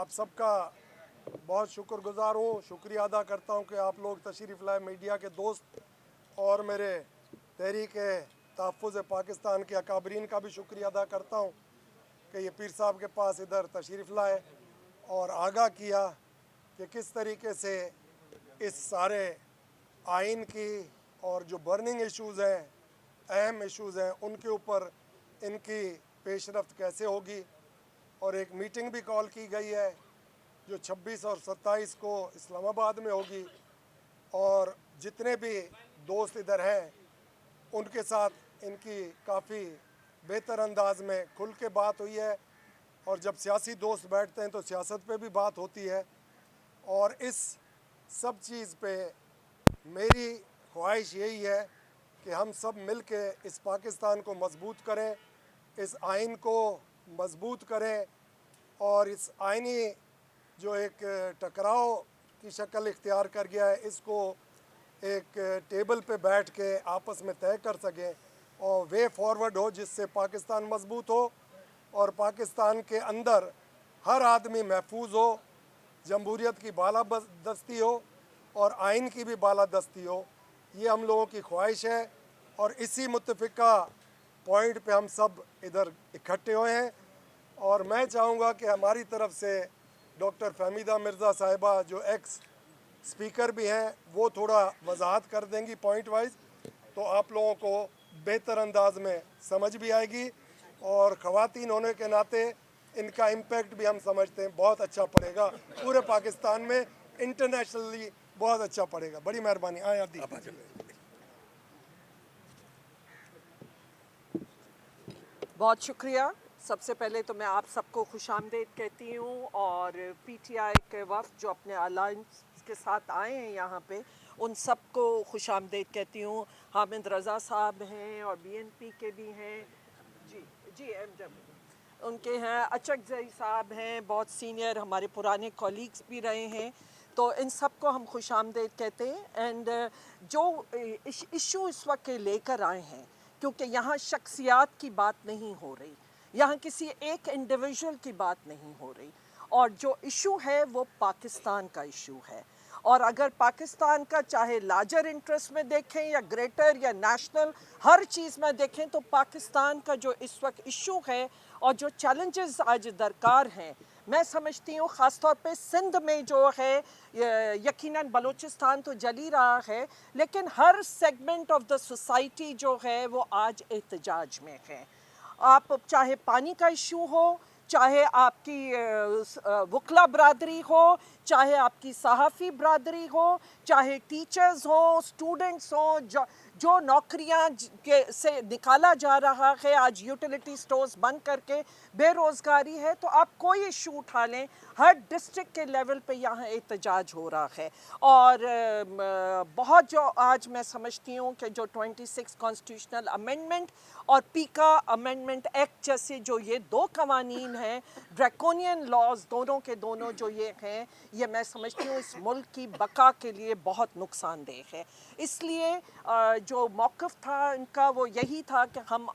आप सबका बहुत शुक्रगुजार हूँ, शुक्रिया अदा करता हूँ कि आप लोग तशरीफ़ लाए, मीडिया के दोस्त और मेरे तहरीक तहफ़्फ़ुज़ पाकिस्तान के अकाबरीन का भी शुक्रिया अदा करता हूँ कि ये पीर साहब के पास इधर तशरीफ़ लाए और आगाह किया कि किस तरीके से इस सारे आइन की और जो बर्निंग इश्यूज़ हैं, अहम इश्यूज़ हैं, उनके ऊपर इनकी पेशरफ्त कैसे होगी। और एक मीटिंग भी कॉल की गई है जो 26 और 27 को इस्लामाबाद में होगी, और जितने भी दोस्त इधर हैं उनके साथ इनकी काफ़ी बेहतर अंदाज में खुल के बात हुई है। और जब सियासी दोस्त बैठते हैं तो सियासत पे भी बात होती है, और इस सब चीज़ पे मेरी ख्वाहिश यही है कि हम सब मिल के इस पाकिस्तान को मजबूत करें, इस आइन को मजबूत करें, और इस आइनी जो एक टकराव की शक्ल इख्तियार कर गया है इसको एक टेबल पे बैठ के आपस में तय कर सकें और वे फॉरवर्ड हो जिससे पाकिस्तान मजबूत हो और पाकिस्तान के अंदर हर आदमी महफूज हो, जमहूरियत की बालादस्ती हो और आइन की भी बालादस्ती हो। ये हम लोगों की ख्वाहिश है और इसी मुत्तफ़िका पॉइंट पे हम सब इधर इकट्ठे हुए हैं। और मैं चाहूँगा कि हमारी तरफ से डॉक्टर फहमीदा मिर्ज़ा साहिबा जो एक्स स्पीकर भी हैं वो थोड़ा वजाहत कर देंगी पॉइंट वाइज, तो आप लोगों को बेहतर अंदाज में समझ भी आएगी और ख़वातीन होने के नाते इनका इम्पेक्ट भी हम समझते हैं बहुत अच्छा पड़ेगा पूरे पाकिस्तान में, इंटरनेशनली बहुत अच्छा पड़ेगा। बड़ी मेहरबानी। आए आदि बहुत शुक्रिया। सबसे पहले तो मैं आप सबको खुशामदीद कहती हूँ और पीटीआई के वफ़द जो अपने अलायंस के साथ आए हैं यहाँ पे उन सबको खुशामदीद कहती हूँ। हामिद रज़ा साहब हैं और बीएनपी के भी हैं, जी एमडब्ल्यू उनके हैं, अचकज़ई साहब हैं, बहुत सीनियर हमारे पुराने कॉलीग्स भी रहे हैं, तो इन सबको हम खुशामदीद कहते हैं। एंड जो इशू इस वक्त लेकर आए हैं, क्योंकि यहाँ शख्सियात की बात नहीं हो रही, यहाँ किसी एक इंडिविजुअल की बात नहीं हो रही, और जो इशू है वो पाकिस्तान का इशू है। और अगर पाकिस्तान का चाहे लार्जर इंटरेस्ट में देखें या ग्रेटर या नेशनल हर चीज़ में देखें, तो पाकिस्तान का जो इस वक्त इशू है और जो चैलेंजेस आज दरकार हैं, मैं समझती हूँ ख़ास तौर पे सिंध में जो है, यकीनन बलूचिस्तान तो जल ही रहा है, लेकिन हर सेगमेंट ऑफ द सोसाइटी जो है वो आज एहतजाज में है। आप चाहे पानी का इशू हो, चाहे आपकी वकला बरादरी हो, चाहे आपकी सहाफ़ी बरादरी हो, चाहे टीचर्स हो, स्टूडेंट्स हो, जो नौकरियां से निकाला जा रहा है, आज यूटिलिटी स्टोर्स बंद करके बेरोज़गारी है, तो आप कोई इशू उठा लें, हर डिस्ट्रिक्ट के लेवल पे यहाँ एहतजाज हो रहा है। और बहुत जो आज मैं समझती हूँ कि जो 26 कॉन्स्टिट्यूशनल अमेंडमेंट और पीका अमेंडमेंट एक्ट जैसे जो ये दो कवानीन हैं, ड्रैकोनियन लॉज दोनों के दोनों जो ये हैं, ये मैं समझती हूँ इस मुल्क की बका के लिए बहुत नुकसानदेह है। इसलिए जो मौक़िफ़ था इनका वो यही था कि हम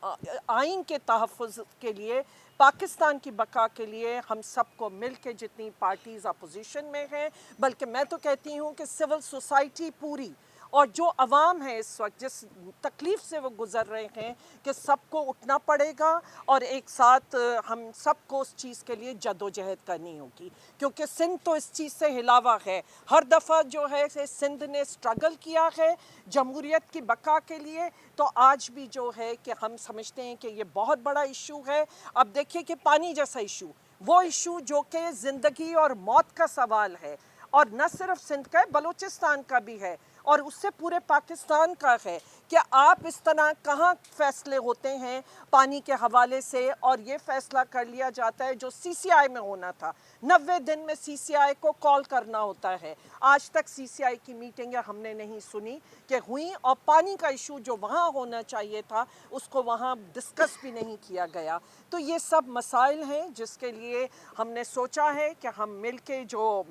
आइन के तहफ़्फ़ुज़ के लिए, पाकिस्तान की बका के लिए हम सबको मिल के, जितनी पार्टीज़ अपोजिशन में हैं, बल्कि मैं तो कहती हूँ कि सिविल सोसाइटी पूरी और जो अवाम है इस वक्त जिस तकलीफ़ से वो गुज़र रहे हैं, कि सबको उठना पड़ेगा और एक साथ हम सबको उस चीज़ के लिए जद्दोजहद करनी होगी, क्योंकि सिंध तो इस चीज़ से हिलावा है। हर दफ़ा जो है सिंध ने स्ट्रगल किया है जमहूरियत की बका के लिए, तो आज भी जो है कि हम समझते हैं कि ये बहुत बड़ा इशू है। अब देखिए कि पानी जैसा इशू, वो इशू जो कि ज़िंदगी और मौत का सवाल है, और न सिर्फ सिंध का है, बलूचिस्तान का भी है और उससे पूरे पाकिस्तान का है कि आप इस तरह कहाँ फ़ैसले होते हैं पानी के हवाले से, और ये फ़ैसला कर लिया जाता है जो सीसीआई में होना था। 90 दिन में सीसीआई को कॉल करना होता है। आज तक सीसीआई की मीटिंगें हमने नहीं सुनी कि हुई, और पानी का इशू जो वहाँ होना चाहिए था उसको वहाँ डिस्कस भी नहीं किया गया। तो ये सब मसाइल हैं जिसके लिए हमने सोचा है कि हम मिल के जो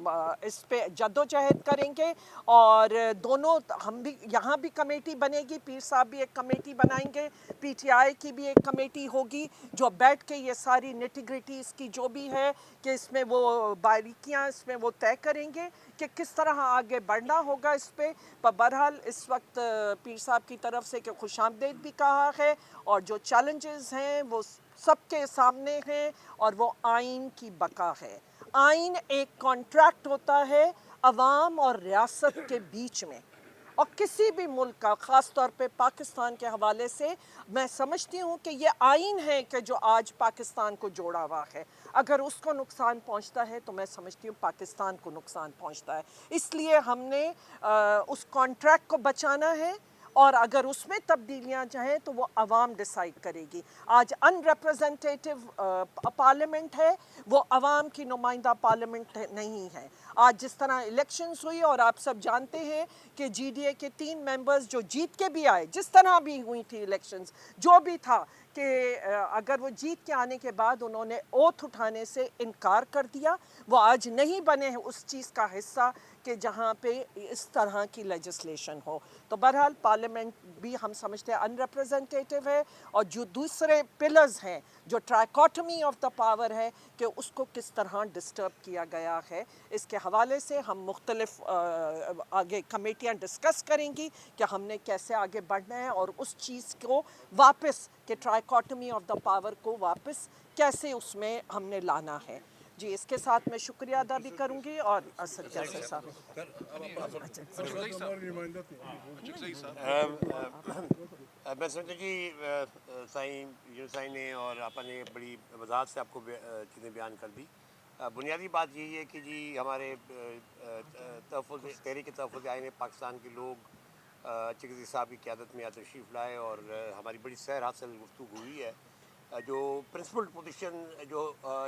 इस पे जद्दोजहद करेंगे, और दोनों हम भी यहाँ भी कमेटी बनेगी पीर साहब भी एक कमेटी बनाएंगे, पीटीआई की भी एक कमेटी होगी जो बैठ के ये सारी निटिग्रिटी इसकी जो भी है कि इसमें वो बारीकियां इसमें वो तय करेंगे कि किस तरह आगे बढ़ना होगा इस पे। पर बहरहाल इस वक्त पीर साहब की तरफ से कि खुशामदीद भी कहा है और जो चैलेंजेस हैं वो सबके सामने हैं और वो आइन की बका है। आइन एक कॉन्ट्रैक्ट होता है अवाम और रियासत के बीच में, और किसी भी मुल्क का, ख़ास तौर पे पाकिस्तान के हवाले से मैं समझती हूँ कि ये आइन है कि जो आज पाकिस्तान को जोड़ा हुआ है, अगर उसको नुकसान पहुँचता है तो मैं समझती हूँ पाकिस्तान को नुकसान पहुँचता है। इसलिए हमने उस कॉन्ट्रैक्ट को बचाना है और अगर उसमें तब्दीलियां चाहें तो वो अवाम डिसाइड करेगी। आज अनरिप्रेजेंटेटिव पार्लियामेंट है, वो अवाम की नुमाइंदा पार्लियामेंट नहीं है। आज जिस तरह इलेक्शंस हुई और आप सब जानते हैं कि जीडीए के 3 मेंबर्स जो जीत के भी आए, जिस तरह भी हुई थी इलेक्शंस, जो भी था कि अगर वो जीत के आने के बाद उन्होंने ओथ उठाने से इनकार कर दिया, वो आज नहीं बने हैं उस चीज़ का हिस्सा कि जहाँ पे इस तरह की लेजिस्लेशन हो। तो बहरहाल पार्लियामेंट भी हम समझते हैं अनरिप्रेजेंटेटिव है, और जो दूसरे पिलर्स हैं, जो ट्राइकोटमी ऑफ द पावर है कि उसको किस तरह डिस्टर्ब किया गया है, इसके हवाले से हम मुख्तलिफ आगे कमेटियाँ डिस्कस करेंगी कि हमने कैसे आगे बढ़ना है और उस चीज़ को वापस कि ट्राइकोटमी ऑफ द पावर को वापस कैसे उसमें हमने लाना है। जी, इसके साथ मैं शुक्रिया अदा भी करूंगी और असद कैसर साहब मैं समझता कि साईं यूनुसाई ने और आपा ने बड़ी वजाहत से आपको चीज़ें बयान कर दी। बुनियादी बात यही है कि जी हमारे तहरीक तहफ़्फ़ुज़ आईन पाकिस्तान के लोग चिकजी साहब की क़यादत में यहाँ तशरीफ़ लाए और हमारी बड़ी सैर हासिल गुफ्तगू हुई है। जो प्रिंसिपल पोजीशन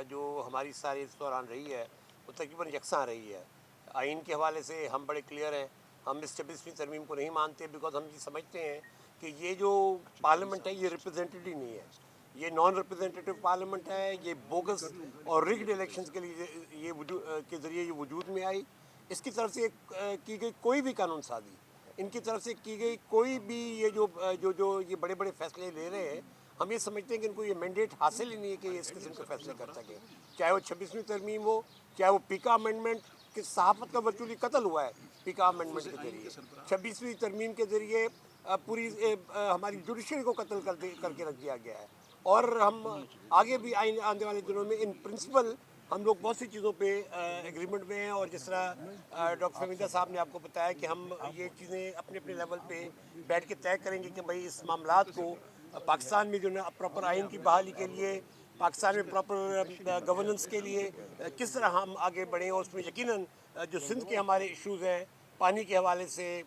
जो हमारी सारी इस दौरान रही है वो तकरीबन यकसां रही है। आइन के हवाले से हम बड़े क्लियर हैं, हम इस 26वीं तरमीम को नहीं मानते, बिकॉज हम ये समझते हैं कि ये जो पार्लियामेंट है ये रिप्रेजेंटेटिव नहीं है, ये नॉन रिप्रेजेंटेटिव पार्लियामेंट है। ये बोगस और रिग्ड इलेक्शंस के लिए के ज़रिए ये वजूद में आई। इसकी तरफ से की गई कोई भी कानून साजी, इनकी तरफ से की गई कोई भी ये जो ये बड़े बड़े फैसले ले रहे हैं, हम ये समझते हैं कि इनको ये मैंडेट हासिल ही नहीं है कि ये इस किस्म के फैसले कर सकें। चाहे वो 26वीं तरमीम हो, चाहे वो पीका अमेंडमेंट कि सहाफ़त का वर्चुअली कत्ल हुआ है पीका अमेंडमेंट के ज़रिए, 26वीं तरमीम के ज़रिए पूरी हमारी जुडिशरी को कत्ल करके रख दिया गया है। और हम आगे भी आने वाले दिनों में इन प्रिंसिपल हम लोग बहुत सी चीज़ों पे एग्रीमेंट में हैं। और जिस तरह डॉक्टर फमीदा साहब ने आपको बताया कि हम ये चीज़ें अपने अपने लेवल पे बैठ के तय करेंगे कि भाई इस मामलात को पाकिस्तान में जो ना प्रॉपर आइन की बहाली के लिए, पाकिस्तान में प्रॉपर गवर्नेंस के लिए किस तरह हम आगे बढ़ें। और उसमें यकीनन जो सिंध के हमारे इश्यूज़ हैं पानी के हवाले से,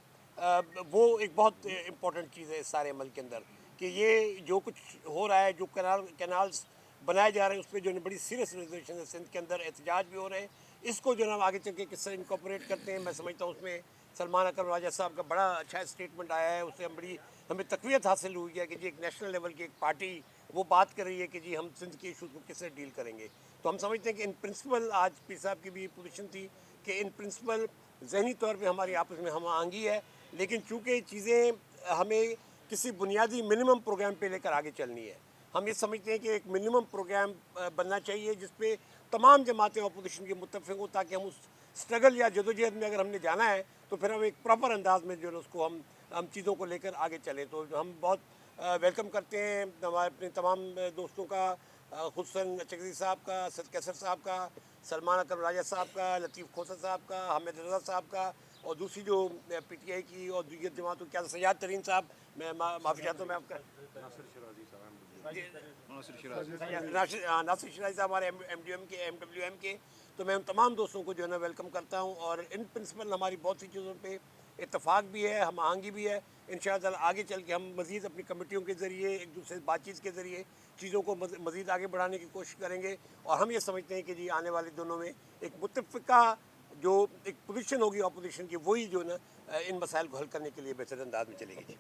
वो एक बहुत इम्पॉर्टेंट चीज़ है इस सारे अमल के अंदर कि ये जो कुछ हो रहा है, जो कैनाल्स बनाए जा रहे हैं उस पर जो है बड़ी सीरियस रेजोल्यूशन है सिंध के अंदर, एहतजाज भी हो रहे हैं। इसको जो है हम आगे चल के किस तरह इनकॉर्पोरेट करते हैं, मैं समझता हूँ उसमें सलमान अकरम राजा साहब का बड़ा अच्छा स्टेटमेंट आया है। उससे हमें तक़वियत हासिल हुई है कि जी एक नेशनल लेवल की एक पार्टी वो बात कर रही है कि जी हम सिंध के इशूज़ को किस तरह डील करेंगे। तो हम समझते हैं कि इन प्रिंसिपल, आज पीर साहब की भी पोजीशन थी कि इन प्रिंसिपल ज़हनी तौर पे हमारी आपस में हम आहंगी है, लेकिन चूँकि चीज़ें हमें किसी बुनियादी मिनिमम प्रोग्राम पे लेकर आगे चलनी है। हम ये समझते हैं कि एक मिनिमम प्रोग्राम बनना चाहिए जिस पे तमाम जमातें अपोजिशन के मुत्तफ़िक़ हो, ताकि हम उस स्ट्रगल या जदोजहद में अगर हमने जाना है तो फिर हम एक प्रॉपर अंदाज में जो है उसको हम चीज़ों को लेकर आगे चलें। तो हम बहुत वेलकम करते हैं हमारे अपने तमाम दोस्तों का, हुसन चकजी साहब का, असद कैसर साहब का, सलमान अकरम राजा साहब का, लतीफ़ खोसर साहब का, हामिद रज़ा साहब का, और दूसरी जो PTI की और दीगर जमातों क्या सजाद तरीन साहब, मैं माफ़ी चाहता हूँ मैं आपका नासिर शराजी साहब हमारे MWM के। तो मैं उन तमाम दोस्तों को जो है ना वेलकम करता हूँ। और इन प्रिंसिपल हमारी बहुत सी चीज़ों पे इत्तफाक भी है, हम आहंगी भी है। इंशाअल्लाह आगे चल के हम मज़ीद अपनी कमेटियों के ज़रिए, एक दूसरे से बातचीत के ज़रिए चीज़ों को मज़ीद आगे बढ़ाने की कोशिश करेंगे। और हम ये समझते हैं कि जी आने वाले दिनों में एक मुत्तफ़िक़ा जो एक पोजीशन होगी अपोजिशन की, वही जो ना इन मसाइल को हल करने के लिए बेहतर अंदाज में चलेगी।